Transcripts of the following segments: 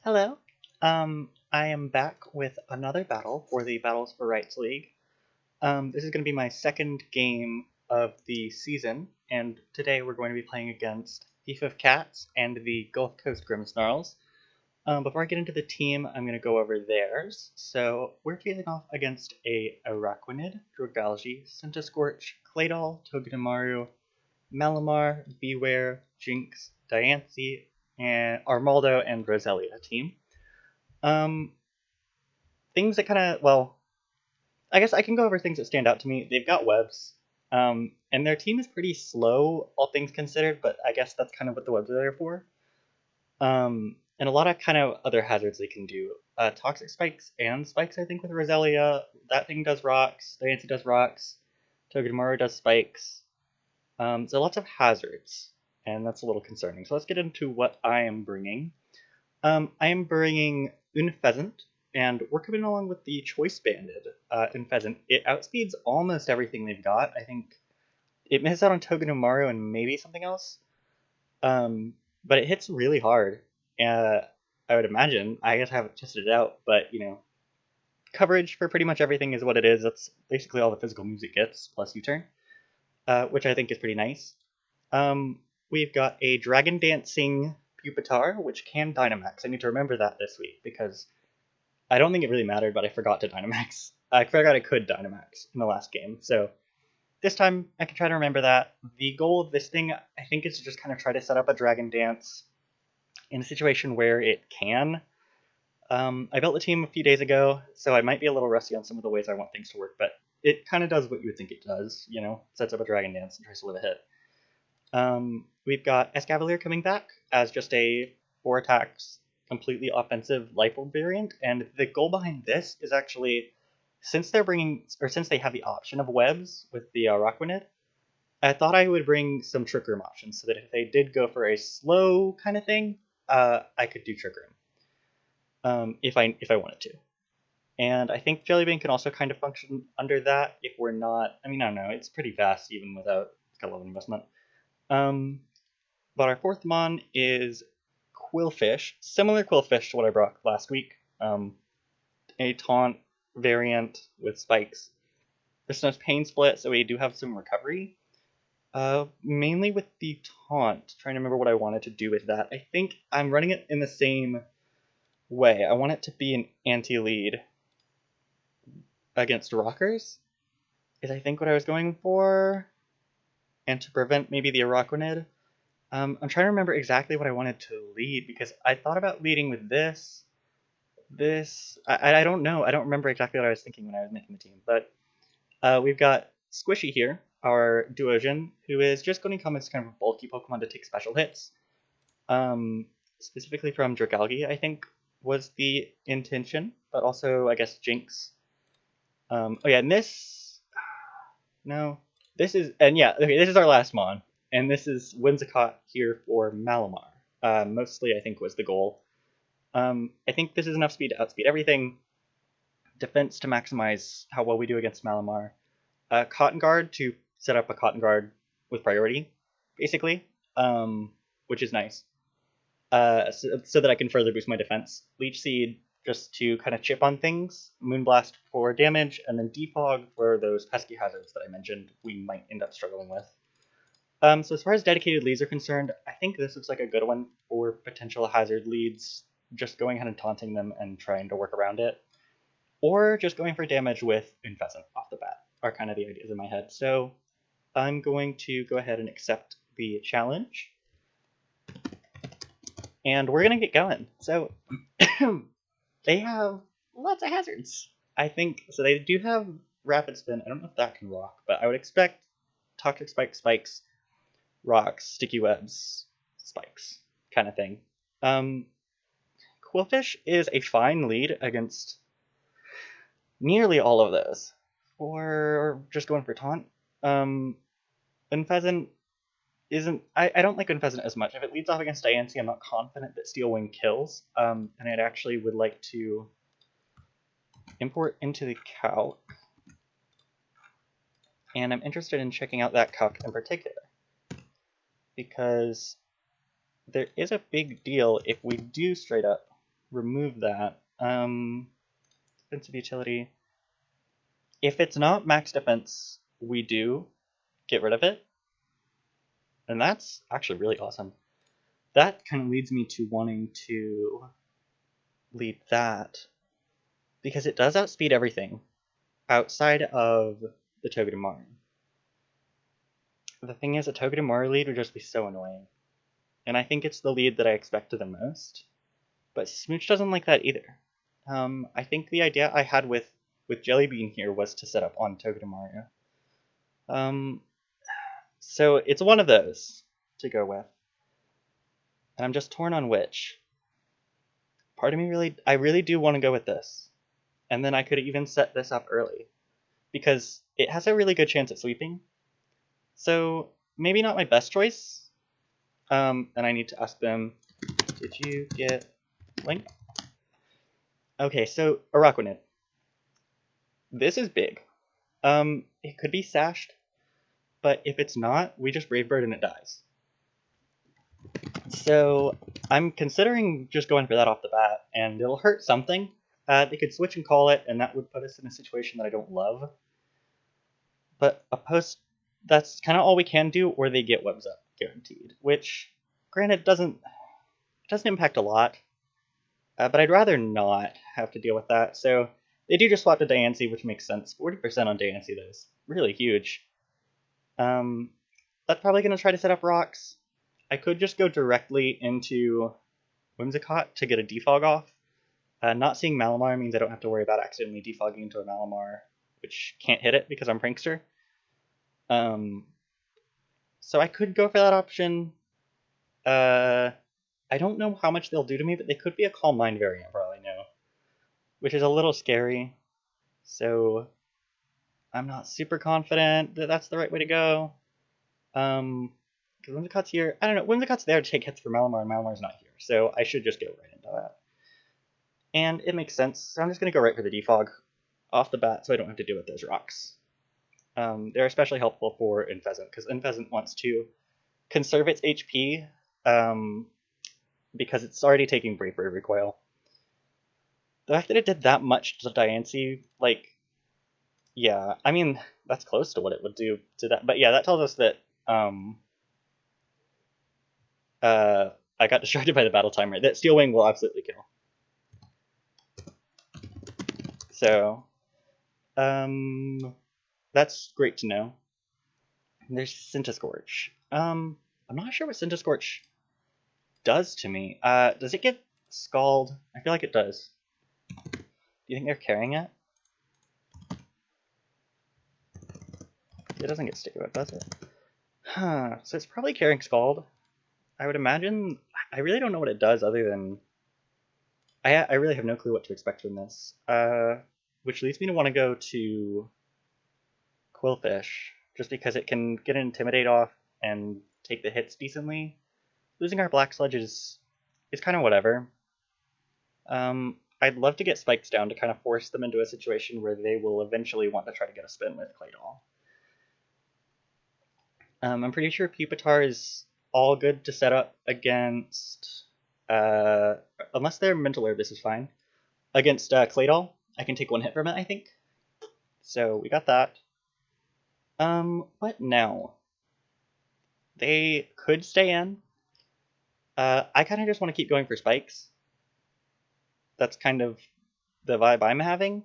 Hello. I am back with another battle for the Battles for Rights League. This is going to be my second game of the season, and today we're going to be playing against Thiefofcats and the Gulf Coast Grimmsnarls. Before I get into the team, I'm going to go over theirs. So we're facing off against a Araquanid, Drogalgi, Centiskorch, Claydol, Togedemaru, Malamar, Beware, Jinx, Diancie, and Armaldo and Roselia team. Um, Things that kind of, well, I guess I can go over things that stand out to me. They've got webs, and their team is pretty slow, all things considered, but I guess that's kind of what the webs are there for. And a lot of kind of other hazards they can do. Toxic spikes and spikes, I think, with Roselia. That thing does rocks. Diancie does rocks. Togedemaru does spikes. So lots of hazards, and that's a little concerning. So let's get into what I am bringing. I am bringing Unpheasant, and we're coming along with the Choice Banded Unpheasant. It outspeeds almost everything they've got. I think it misses out on Togedemaru and maybe something else. But it hits really hard. I would imagine. I guess I haven't tested it out, but coverage for pretty much everything is what it is. That's basically all the physical moves it gets, plus U-turn, which I think is pretty nice. We've got a Dragon Dancing Pupitar, which can Dynamax. I need to remember that this week because I don't think it really mattered, but I forgot to Dynamax. I forgot I could Dynamax in the last game, so this time I can try to remember that. The goal of this thing, I think, is to just kind of try to set up a Dragon Dance in a situation where it can. I built the team a few days ago, so I might be a little rusty on some of the ways I want things to work, but it kind of does what you would think it does, sets up a Dragon Dance and tries to live a hit. We've got Escavalier coming back as just a 4 attacks, completely offensive Life Orb variant, and the goal behind this is actually, since they have the option of webs with the Araquanid, I thought I would bring some Trick Room options so that if they did go for a slow kind of thing, I could do Trick Room if I wanted to. And I think Jellybean can also kind of function under that if we're not. I don't know. It's pretty fast even without a lot of investment. But our fourth mon is Qwilfish, similar Qwilfish to what I brought last week. A taunt variant with spikes. This knows Pain Split, so we do have some recovery. Mainly with the taunt. Trying to remember what I wanted to do with that. I think I'm running it in the same way. I want it to be an anti-lead against rockers, is I think what I was going for. And to prevent maybe the Araquanid. I'm trying to remember exactly what I wanted to lead, because I thought about leading with this. I don't know. I don't remember exactly what I was thinking when I was making the team. But we've got Squishy here, our Duosion, who is just going to come as kind of a bulky Pokemon to take special hits. Specifically from Dragalgi, I think, was the intention. But also, I guess, Jinx. Oh yeah, and this... No. This is... And yeah, okay, this is our last Mon. And this is Whimsicott here for Malamar. Mostly, I think, was the goal. I think this is enough speed to outspeed everything. Defense to maximize how well we do against Malamar. Cotton Guard to set up a Cotton Guard with priority, basically, which is nice. So that I can further boost my defense. Leech Seed just to kind of chip on things. Moonblast for damage, and then Defog for those pesky hazards that I mentioned we might end up struggling with. So as far as dedicated leads are concerned, I think this looks like a good one for potential hazard leads, just going ahead and taunting them and trying to work around it. Or just going for damage with Unpheasant off the bat are kind of the ideas in my head. So I'm going to go ahead and accept the challenge. And we're going to get going. So they have lots of hazards, I think. So they do have Rapid Spin. I don't know if that can rock, but I would expect Toxic Spike, Spikes, Rocks, Sticky Webs, Spikes, kind of thing. Qwilfish is a fine lead against nearly all of those. Or just going for Taunt. Unpheasant isn't... I don't like Unpheasant as much. If it leads off against Diancie, I'm not confident that Steel Wing kills. And I actually would like to import into the calc. And I'm interested in checking out that calc in particular, because there is a big deal if we do straight up remove that. Defensive utility. If it's not max defense, we do get rid of it. And that's actually really awesome. That kind of leads me to wanting to lead that, because it does outspeed everything outside of the Togedemaru. The thing is, a Togedemaru lead would just be so annoying. And I think it's the lead that I expected the most. But Smooch doesn't like that either. I think the idea I had with Jellybean here was to set up on Togedemaru. So it's one of those to go with. And I'm just torn on which. Part of me I really do want to go with this. And then I could even set this up early, because it has a really good chance at sweeping. So maybe not my best choice. And I need to ask them, did you get Link? Okay, so Araquanid. This is big. It could be sashed, but if it's not, we just Brave Bird and it dies. So I'm considering just going for that off the bat, and it'll hurt something. They could switch and call it, and that would put us in a situation that I don't love. But that's kind of all we can do, or they get webs up guaranteed, which, granted, doesn't impact a lot. But I'd rather not have to deal with that. So they do just swap to Diancie, which makes sense. 40% on Diancie, though, is really huge. That's probably going to try to set up rocks. I could just go directly into Whimsicott to get a defog off. Not seeing Malamar means I don't have to worry about accidentally defogging into a Malamar, which can't hit it because I'm Prankster. So I could go for that option. I don't know how much they'll do to me, but they could be a Calm Mind variant for all I know, which is a little scary. So I'm not super confident that that's the right way to go. Because Whimsicott's here. I don't know. Whimsicott's there to take hits for Malamar, and Malamar's not here. So I should just go right into that. And it makes sense. So I'm just going to go right for the defog off the bat so I don't have to deal with those rocks. They're especially helpful for Infezant, because Infezant wants to conserve its HP because it's already taking Brave Bird recoil. The fact that it did that much to Diancie, yeah, I mean, that's close to what it would do to that. But yeah, that tells us that I got distracted by the battle timer. That Steel Wing will absolutely kill. So, that's great to know. There's Centiscorch. I'm not sure what Centiscorch does to me. Does it get Scald? I feel like it does. Do you think they're carrying it? It doesn't get Sticky Web, does it? Huh, so it's probably carrying Scald. I would imagine. I really don't know what it does other than... I really have no clue what to expect from this. Which leads me to want to go to Quillfish, just because it can get an Intimidate off and take the hits decently. Losing our Black Sludge is kind of whatever. I'd love to get Spikes down to kind of force them into a situation where they will eventually want to try to get a spin with Claydol. I'm pretty sure Pupitar is all good to set up against... unless they're Mental Herb, this is fine. Against Claydol, I can take one hit from it, I think. So we got that. What now? They could stay in. I kind of just want to keep going for Spikes. That's kind of the vibe I'm having.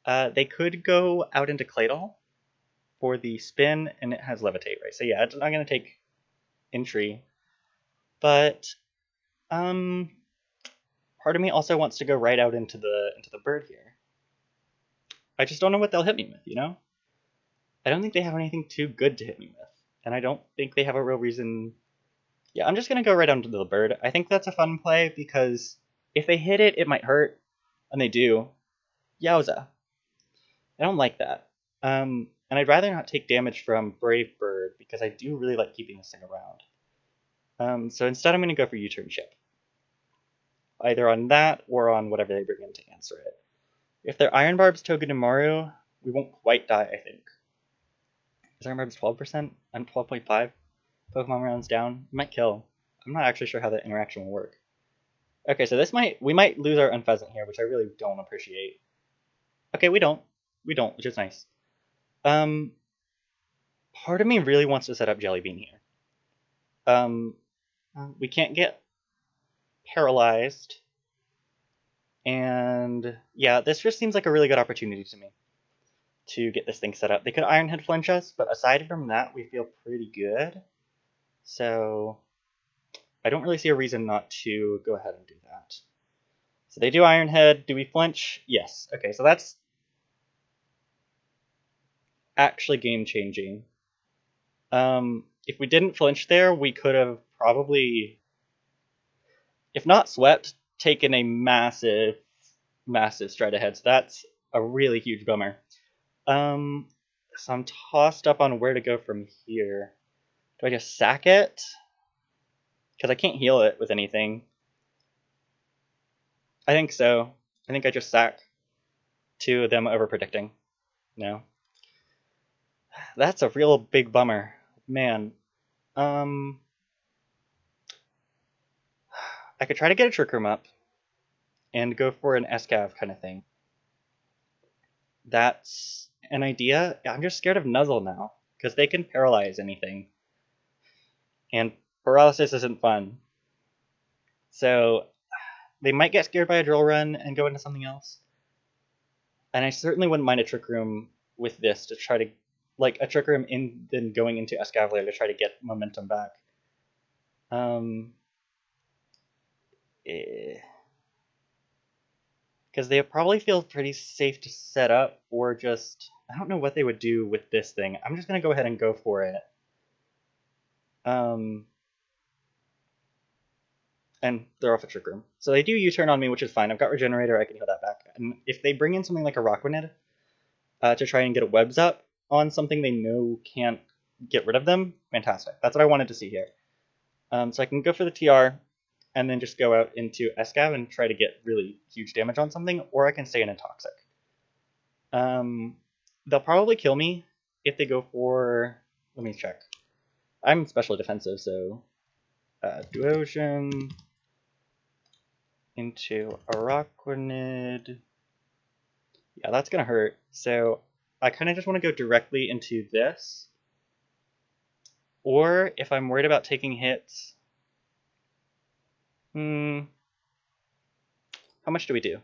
They could go out into Claydol for the spin, and it has Levitate, right? So yeah, it's not going to take Entry. But part of me also wants to go right out into the bird here. I just don't know what they'll hit me with, you know? I don't think they have anything too good to hit me with. And I don't think they have a real reason... Yeah, I'm just going to go right onto the bird. I think that's a fun play because if they hit it, it might hurt. And they do. Yowza. I don't like that. And I'd rather not take damage from Brave Bird because I do really like keeping this thing around. So instead I'm going to go for U-turn chip. Either on that or on whatever they bring in to answer it. If they're Iron Barbs Togedemaru, we won't quite die, I think. Is Iron Barbs 12%? I'm 12.5. Pokemon rounds down. Might kill. I'm not actually sure how that interaction will work. Okay, so we might lose our unpheasant here, which I really don't appreciate. Okay, we don't. We don't, which is nice. Um, Part of me really wants to set up Jellybean here. We can't get paralyzed. And yeah, this just seems like a really good opportunity to me to get this thing set up. They could Ironhead flinch us, but aside from that, we feel pretty good. So I don't really see a reason not to go ahead and do that. So they do Ironhead. Do we flinch? Yes. Okay, so that's actually game changing. If we didn't flinch there, we could have probably, if not swept, taken a massive, massive stride ahead. So that's a really huge bummer. So I'm tossed up on where to go from here. Do I just sack it? Because I can't heal it with anything. I think so. I think I just sack to them overpredicting. No. That's a real big bummer. Man. I could try to get a Trick Room up and go for an Escav kind of thing. That's an idea. I'm just scared of Nuzzle now, because they can paralyze anything. And paralysis isn't fun. So they might get scared by a drill run and go into something else. And I certainly wouldn't mind a Trick Room with this to try to, like, a Trick Room in then going into Escavalier to try to get momentum back. Because they probably feel pretty safe to set up, or just, I don't know what they would do with this thing. I'm just going to go ahead and go for it. And throw off a Trick Room. So they do U-turn on me, which is fine. I've got Regenerator, I can heal that back. And if they bring in something like a Rockwind to try and get a Webs up on something they know can't get rid of them, fantastic. That's what I wanted to see here. So I can go for the TR, and then just go out into Escav and try to get really huge damage on something, or I can stay in a Toxic. They'll probably kill me if they go for... Let me check. I'm specially defensive, so... Duocean into Araquanid. Yeah, that's gonna hurt. So I kind of just want to go directly into this. Or if I'm worried about taking hits... How much do we do?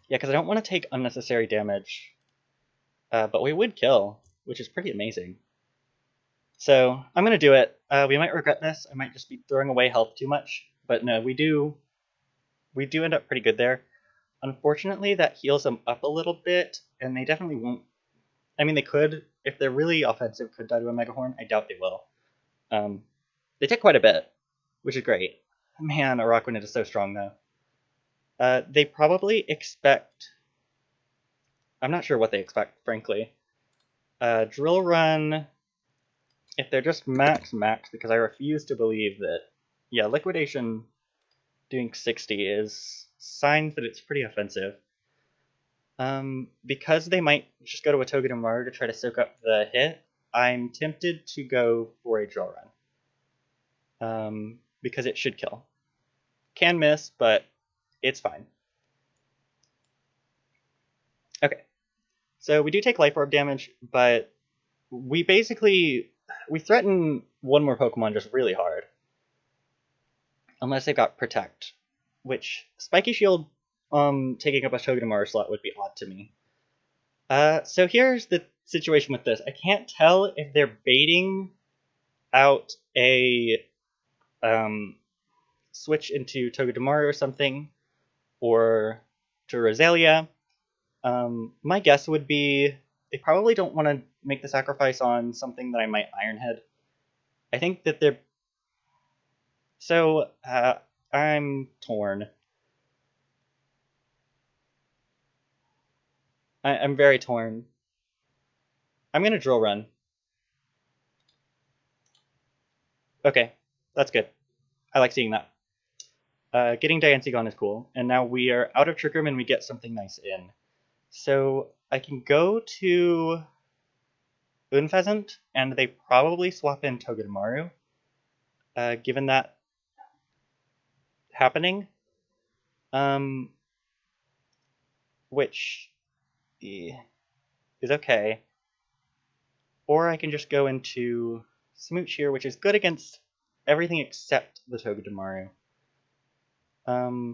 Yeah, because I don't want to take unnecessary damage. But we would kill, which is pretty amazing. So I'm going to do it. We might regret this. I might just be throwing away health too much. But no, we do end up pretty good there. Unfortunately, that heals them up a little bit, and they definitely won't. I mean, they could. If they're really offensive, could die to a Mega Horn. I doubt they will. They take quite a bit, which is great. Man, Araquanid is so strong, though. They probably expect... I'm not sure what they expect, frankly. Drill Run... If they're just max, because I refuse to believe that... Yeah, Liquidation doing 60 is signs that it's pretty offensive. Because they might just go to a Togedemaru to try to soak up the hit, I'm tempted to go for a Drill Run. Because it should kill. Can miss, but it's fine. Okay. So we do take Life Orb damage, but we threaten one more Pokemon just really hard. Unless they've got Protect, which Spiky Shield taking up a Togedemaru slot would be odd to me. So here's the situation with this. I can't tell if they're baiting out a switch into Togedemaru or something, or to Roselia. My guess would be they probably don't want to make the sacrifice on something that I might Ironhead. I think that they're... So, I'm torn. I'm very torn. I'm going to Drill Run. Okay, that's good. I like seeing that. Getting Diancie gone is cool, and now we are out of Trick Room and we get something nice in. So I can go to Unpheasant, and they probably swap in Togedemaru, given that happening, which is okay. Or I can just go into Smooch here, which is good against everything except the Togedemaru. I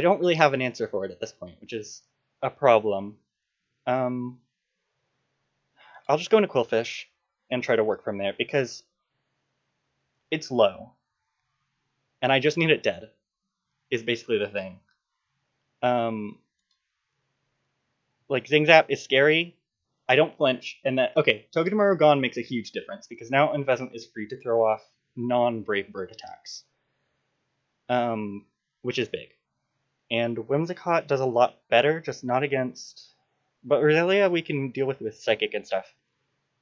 don't really have an answer for it at this point, which is a problem. I'll just go into Quillfish and try to work from there, because it's low. And I just need it dead, is basically the thing. Like, Zingzap is scary. I don't flinch, and that... Okay, Togedemaru gone makes a huge difference, because now Unpheasant is free to throw off non-Brave Bird attacks. Which is big. And Whimsicott does a lot better, just not against... But Roselia we can deal with Psychic and stuff.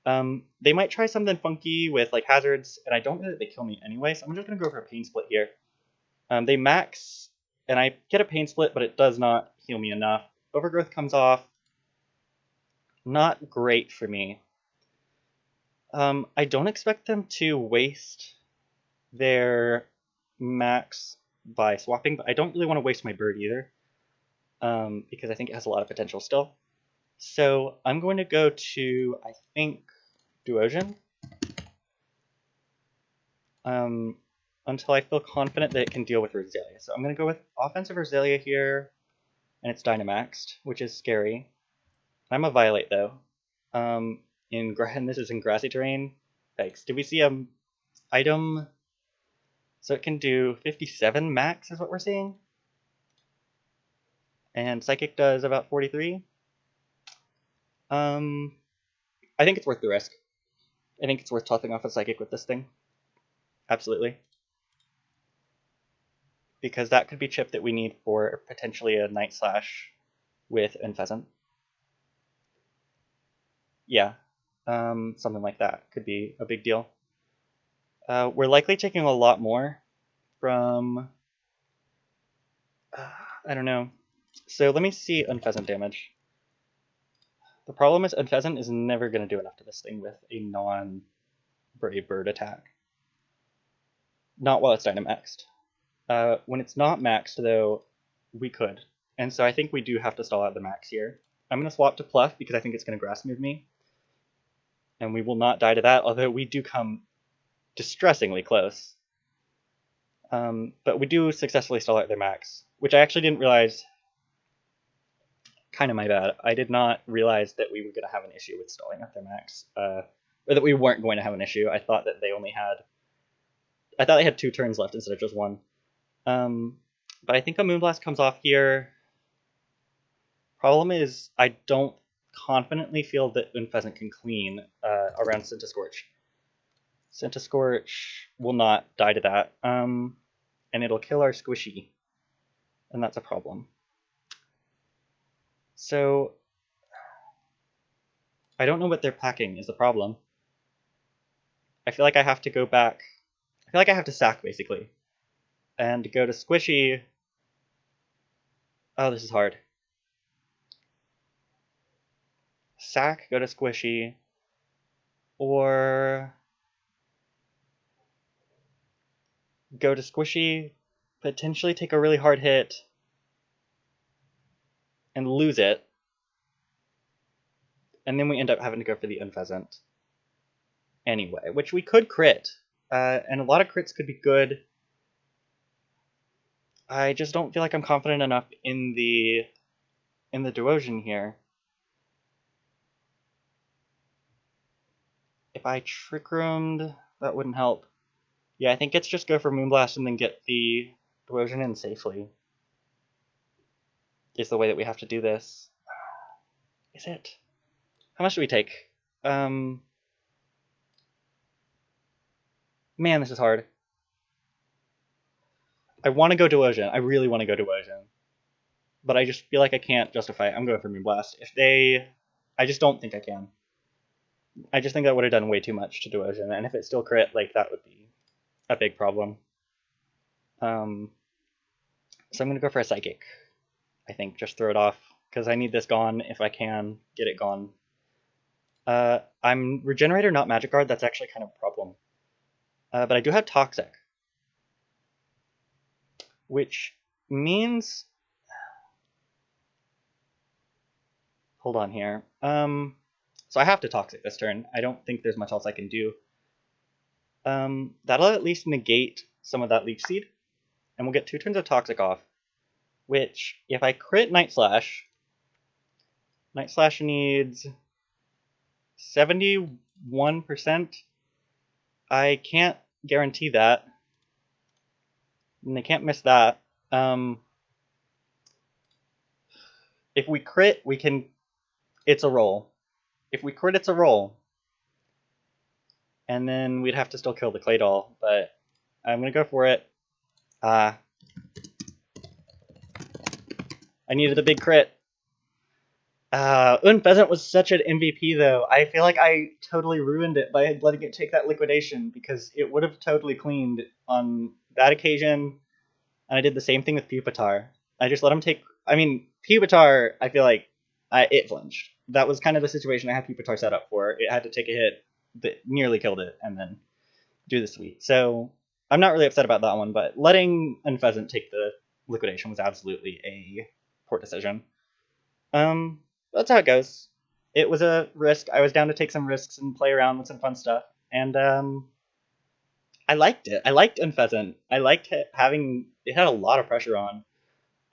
They might try something funky with, like, hazards, and I don't know that they kill me anyway, so I'm just going to go for a Pain Split here. They max, and I get a Pain Split, but it does not heal me enough. Overgrowth comes off. Not great for me. I don't expect them to waste their max by swapping, but I don't really want to waste my bird either, because I think it has a lot of potential still. So I'm going to go to, I think, Duosion, until I feel confident that it can deal with Roselia. So I'm going to go with offensive Roselia here, and it's Dynamaxed, which is scary. I'm a Violate, though. And this is in grassy terrain. Thanks. Did we see item? So it can do 57 max is what we're seeing. And Psychic does about 43. I think it's worth the risk. I think it's worth tossing off a Psychic with this thing. Absolutely. Because that could be chip that we need for potentially a Night Slash with Unpheasant. Yeah, something like that could be a big deal. We're likely taking a lot more from... I don't know. So let me see Unpheasant damage. The problem is Unpheasant is never going to do enough to this thing with a non-Brave Bird attack. Not while it's Dynamaxed. When it's not maxed, though, we could. And so I think we do have to stall out the max here. I'm going to swap to Pluff because I think it's going to Grass Move me. And we will not die to that, although we do come distressingly close. But we do successfully stall out their max, which I actually didn't realize. Kind of my bad. I did not realize that we were going to have an issue with stalling out their max. Or that we weren't going to have an issue. I thought that they only had... I thought they had 2 turns left instead of just 1. But I think a Moonblast comes off here. Problem is, I don't confidently feel that Unpheasant can clean around Centiskorch. Centiskorch will not die to that. And it'll kill our Squishy. And that's a problem. So, I don't know what they're packing is the problem. I feel like I have to go back. I feel like I have to sack, basically. And go to Squishy. Oh, this is hard. Sack, go to Squishy. Or... go to Squishy, potentially take a really hard hit, and lose it. And then we end up having to go for the Unpheasant. Anyway, which we could crit. And a lot of crits could be good. I just don't feel like I'm confident enough in the Duosion here. If I Trick Roomed, that wouldn't help. Yeah, I think it's just go for Moonblast and then get the Duosion in safely. Is the way that we have to do this. Is it? How much do we take? Man, this is hard. I want to go Duosion. I really want to go Duosion. But I just feel like I can't justify it. I'm going for Moonblast. I just don't think I can. I just think that would have done way too much to Duosion, and if it still crit, like, that would be a big problem. So I'm going to go for a Psychic. I think, just throw it off, because I need this gone if I can get it gone. I'm Regenerator, not Magic Guard. That's actually kind of a problem. But I do have Toxic. which means... Hold on here. So I have to Toxic this turn. I don't think there's much else I can do. That'll at least negate some of that Leech Seed, and we'll get 2 turns of Toxic off, which, if I crit Night Slash needs 71%. I can't guarantee that, and they can't miss that. If we crit, we can... It's a roll. If we crit, it's a roll. And then we'd have to still kill the Clay Doll, but I'm going to go for it. I needed a big crit. Unpheasant was such an MVP, though. I feel like I totally ruined it by letting it take that liquidation, because it would have totally cleaned on that occasion. And I did the same thing with Pupitar. I just let him take... I mean, Pupitar, I feel like it flinched. That was kind of the situation I had Pupitar set up for. It had to take a hit that nearly killed it, and then do the sweep. So I'm not really upset about that one, but letting Unpheasant take the liquidation was absolutely a poor decision. That's how it goes. It was a risk. I was down to take some risks and play around with some fun stuff, and I liked it. I liked Unpheasant. I liked having... It had a lot of pressure on.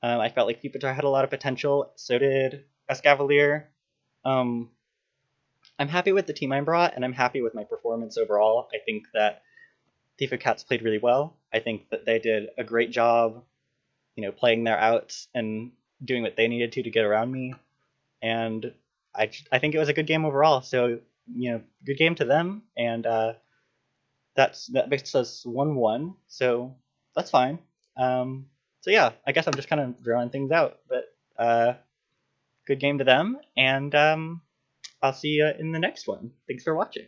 I felt like Pupitar had a lot of potential. So did Escavalier. I'm happy with the team I brought, and I'm happy with my performance overall. I think that Thiefofcats played really well. I think that they did a great job, playing their outs and doing what they needed to get around me. And I think it was a good game overall. So, good game to them. And that makes us 1-1. So that's fine. So yeah, I guess I'm just kind of drawing things out. But good game to them. And I'll see you in the next one. Thanks for watching.